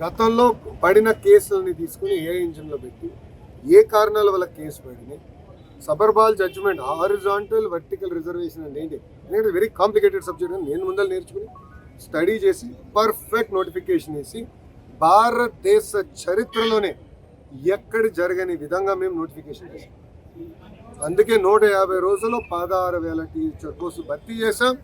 గతంలో పడిన కేసులని తీసుకుని ఏ ఇంజిన్లో పెట్టి ఏ కారణాల వల్ల కేసు పడినాయి, సబర్బాల్ జడ్జిమెంట్, హారిజాంటల్ వర్టికల్ రిజర్వేషన్ అంటే ఏంటి అనేది వెరీ కాంప్లికేటెడ్ సబ్జెక్ట్ అని నేను ముందర నేర్చుకుని స్టడీ చేసి పర్ఫెక్ట్ నోటిఫికేషన్ వేసి భారతదేశ చరిత్రలోనే ఎక్కడ జరగని విధంగా మేము నోటిఫికేషన్ చేసాం. అందుకే 150 రోజుల్లో 16,000 టీచర్ కోర్సు భర్తీ చేసాం.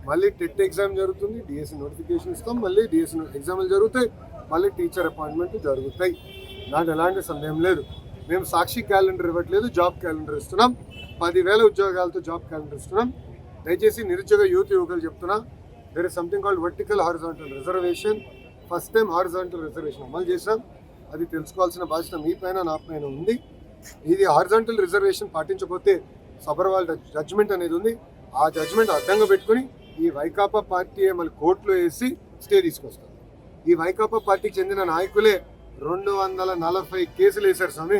మళ్ళీ టెట్ ఎగ్జామ్ జరుగుతుంది, డిఎస్సి నోటిఫికేషన్ ఇస్తాం, మళ్ళీ డిఎస్సి ఎగ్జామ్లు జరుగుతాయి, మళ్ళీ టీచర్ అపాయింట్మెంట్ జరుగుతాయి. నాకు ఎలాంటి సందేహం లేదు. మేము సాక్షి క్యాలెండర్ ఇవ్వట్లేదు, జాబ్ క్యాలెండర్ ఇస్తున్నాం. 10,000 ఉద్యోగాలతో జాబ్ క్యాలెండర్ ఇస్తున్నాం. దయచేసి నిరుద్యోగ యువకులు చెప్తున్నా, there is something called vertical horizontal reservation. First time horizontal reservation అమలు చేశాం. అది తెలుసుకోవాల్సిన బాధ్యత మీ పైన నా పైన ఉంది. ఇది హారిజాంటల్ రిజర్వేషన్ పాటించకపోతే సబర్వాల్ జడ్జిమెంట్ అనేది ఉంది. ఆ జడ్జిమెంట్ అడ్డంగా పెట్టుకుని ఈ వైకాపా పార్టీ మళ్ళీ కోర్టులో వేసి స్టే తీసుకొస్తారు. ఈ వైకాపా పార్టీకి చెందిన నాయకులే 240 కేసులు వేశారు స్వామి.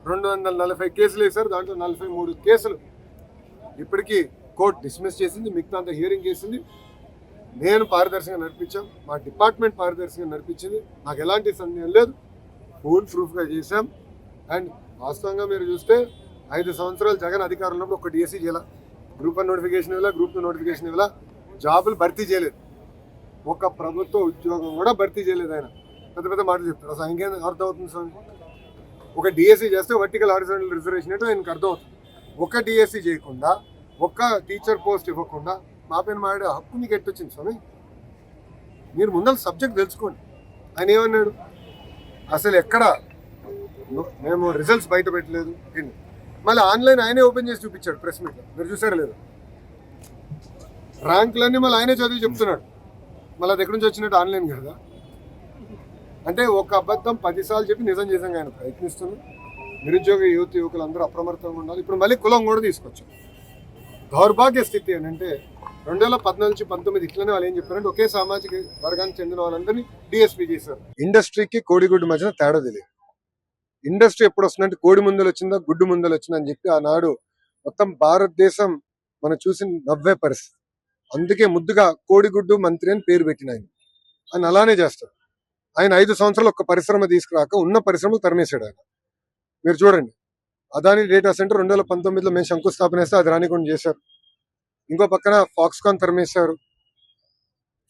240 కేసులు వేశారు. దాంట్లో 43 కేసులు ఇప్పటికీ కోర్టు డిస్మిస్ చేసింది, మిగతా అంతా హియరింగ్ చేసింది. నేను పారదర్శకంగా నడిపించాం, మా డిపార్ట్మెంట్ పారదర్శకంగా నడిపించింది. నాకు ఎలాంటి సందేహం లేదు. ఫుల్ ప్రూఫ్గా చేశాం. అండ్ వాస్తవంగా మీరు చూస్తే 5 సంవత్సరాలు జగన్ అధికారంలో ఉన్నప్పుడు ఒక డిఎస్సీ చేయాల, గ్రూప్ 1 నోటిఫికేషన్ ఇవ్వాల, గ్రూప్ 2 నోటిఫికేషన్ ఇవ్వాల, జాబులు భర్తీ చేయలేదు. ఒక ప్రభుత్వ ఉద్యోగం కూడా భర్తీ చేయలేదు. ఆయన పెద్ద పెద్ద మాటలు చెప్తారు. అసలు ఇంకేం అర్థమవుతుంది స్వామి? ఒక డిఎస్సీ చేస్తే వర్టికల్ హారిజాంటల్ రిజర్వేషన్ అంటే ఆయనకు అర్థమవుతుంది. ఒక డిఎస్సీ చేయకుండా, ఒక్క టీచర్ పోస్ట్ ఇవ్వకుండా మా పైన మాడే హక్కు మీకు ఎట్టొచ్చింది స్వామి? మీరు ముందర సబ్జెక్ట్ తెలుసుకోండి. ఆయన ఏమన్నాడు? అసలు ఎక్కడ మేము రిజల్ట్స్ బయట పెట్టలేదు. మళ్ళీ ఆన్లైన్ ఆయనే ఓపెన్ చేసి చూపించాడు ప్రెస్ మీట్లో. మీరు చూసారా లేదు? ర్యాంకులన్నీ మళ్ళీ ఆయనే చదివి చెప్తున్నాడు. మళ్ళీ అది ఎక్కడి నుంచి వచ్చినట్టు ఆన్లైన్ కదా. అంటే ఒక అబద్ధం 10 సార్లు చెప్పి నిజం చేసాం. ఆయన ప్రయత్నిస్తున్నాం. నిరుద్యోగ యువకులందరూ అప్రమత్తంగా ఉండాలి. ఇప్పుడు మళ్ళీ కులం కూడా తీసుకొచ్చాం. దౌర్భాగ్య స్థితి అని అంటే 2014 నుంచి 19 ఇట్లనే వాళ్ళు ఏం చెప్పారంటే ఒకే సామాజిక వర్గానికి చెందిన వాళ్ళందరినీ డిఎస్పీ చేశారు. ఇండస్ట్రీకి కోడిగుడ్డు మధ్యన తేడా తెలియదు. ఇండస్ట్రీ ఎప్పుడు వస్తుందంటే కోడి ముందలు వచ్చిందా గుడ్డు ముందలు వచ్చిందా అని చెప్పి ఆనాడు మొత్తం భారతదేశం మనం చూసి నవ్వే పరిస్థితి. అందుకే ముద్దుగా కోడిగుడ్డు మంత్రి అని పేరు పెట్టిన ఆయన అలానే చేస్తాడు. ఆయన 5 సంవత్సరాలు ఒక్క పరిశ్రమ తీసుకురాక ఉన్న పరిశ్రమలు తరిమేశాడు ఆయన. మీరు చూడండి, అదాని డేటా సెంటర్ 2019లో మేము శంకుస్థాపన చేస్తే అది రానికుండా చేశారు. ఇంకో పక్కన ఫాక్స్కాన్ తరిమేశారు,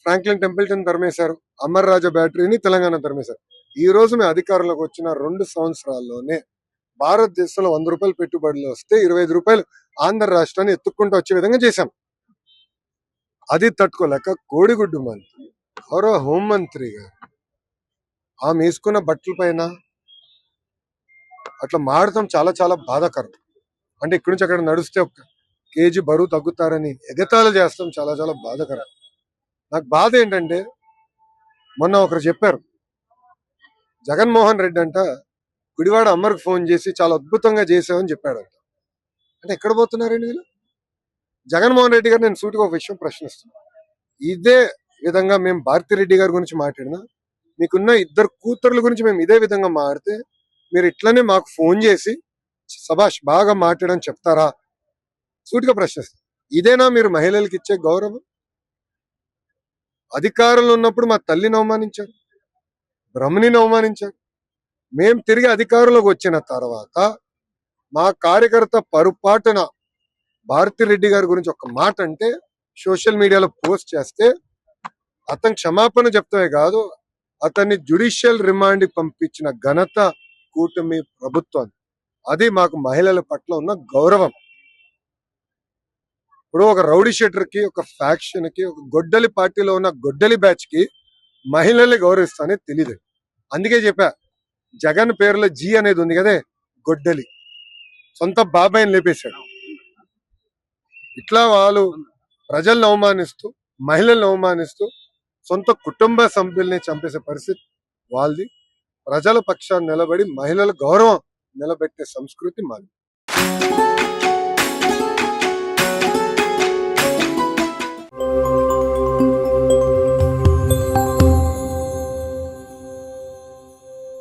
ఫ్రాంక్లిన్ టెంపుల్టన్ తరిమేశారు, అమర్ రాజా బ్యాటరీని తెలంగాణ తరిమేశారు. ఈ రోజు మేము అధికారంలోకి వచ్చిన 2 సంవత్సరాల్లోనే భారతదేశంలో 100 రూపాయలు పెట్టుబడులు వస్తే 25 రూపాయలు ఆంధ్ర రాష్ట్రాన్ని ఎత్తుక్కుంటూ వచ్చే విధంగా చేశాం. అది తట్టుకోలేక కోడిగుడ్డు మంత్రి, గౌరవ హోంమంత్రి గారు ఆమె వేసుకున్న బట్టల పైన అట్లా మాడటం చాలా చాలా బాధాకరం. అంటే ఇక్కడి నుంచి అక్కడ నడిస్తే ఒక కేజీ బరువు తగ్గుతారని ఎగతాళి చేస్తాం చాలా చాలా బాధాకరం. నాకు బాధ ఏంటంటే మొన్న ఒకరు చెప్పారు, జగన్మోహన్ రెడ్డి అంట గుడివాడ అమ్మర్కి ఫోన్ చేసి చాలా అద్భుతంగా చేసావని చెప్పాడంట. అంటే ఎక్కడ పోతున్నారండి వీళ్ళు? జగన్మోహన్ రెడ్డి గారు నేను సూటిగా ఒక విషయం ప్రశ్నిస్తున్నాను. ఇదే విధంగా మేము భారతిరెడ్డి గారి గురించి మాట్లాడినా, మీకున్న 2 కూతుర్ల గురించి మేము ఇదే విధంగా మాట్లాడితే మీరు ఇట్లనే మాకు ఫోన్ చేసి సభాష్ బాగా మాట్లాడని చెప్తారా? సూటిగా ప్రశ్నిస్తారు. ఇదేనా మీరు మహిళలకు ఇచ్చే గౌరవం? అధికారంలో ఉన్నప్పుడు మా తల్లిని అవమానించారు, బ్రహ్మణిని అవమానించారు. మేం తిరిగి అధికారంలోకి వచ్చిన తర్వాత మా కార్యకర్త పరుపాటున భారతిరెడ్డి గారి గురించి ఒక మాట అంటే సోషల్ మీడియాలో పోస్ట్ చేస్తే అతను క్షమాపణ చెప్తామే కాదు, అతన్ని జ్యుడిషియల్ రిమాండ్ పంపించిన ఘనత కూటమి ప్రభుత్వం. అది మాకు మహిళల పట్ల ఉన్న గౌరవం. ఇప్పుడు ఒక రౌడీ షీటర్ కి, ఒక ఫ్యాక్షన్ కి, ఒక గొడ్డలి పార్టీలో ఉన్న గొడ్డలి బ్యాచ్ కి మహిళల్ని గౌరవిస్తానే తెలియదు. అందుకే చెప్పా, జగన్ పేరులో జీ అనేది ఉంది కదే, గొడ్డలి సొంత బాబాయిని లేపేశాడు. ఇట్లా వాళ్ళు ప్రజల్ని అవమానిస్తూ, మహిళల్ని అవమానిస్తూ, సొంత కుటుంబ సభ్యుల్ని చంపేసే పరిస్థితి వాళ్ళది. ప్రజల పక్షాన్ని నిలబడి మహిళల గౌరవం నిలబెట్టే సంస్కృతి మాది.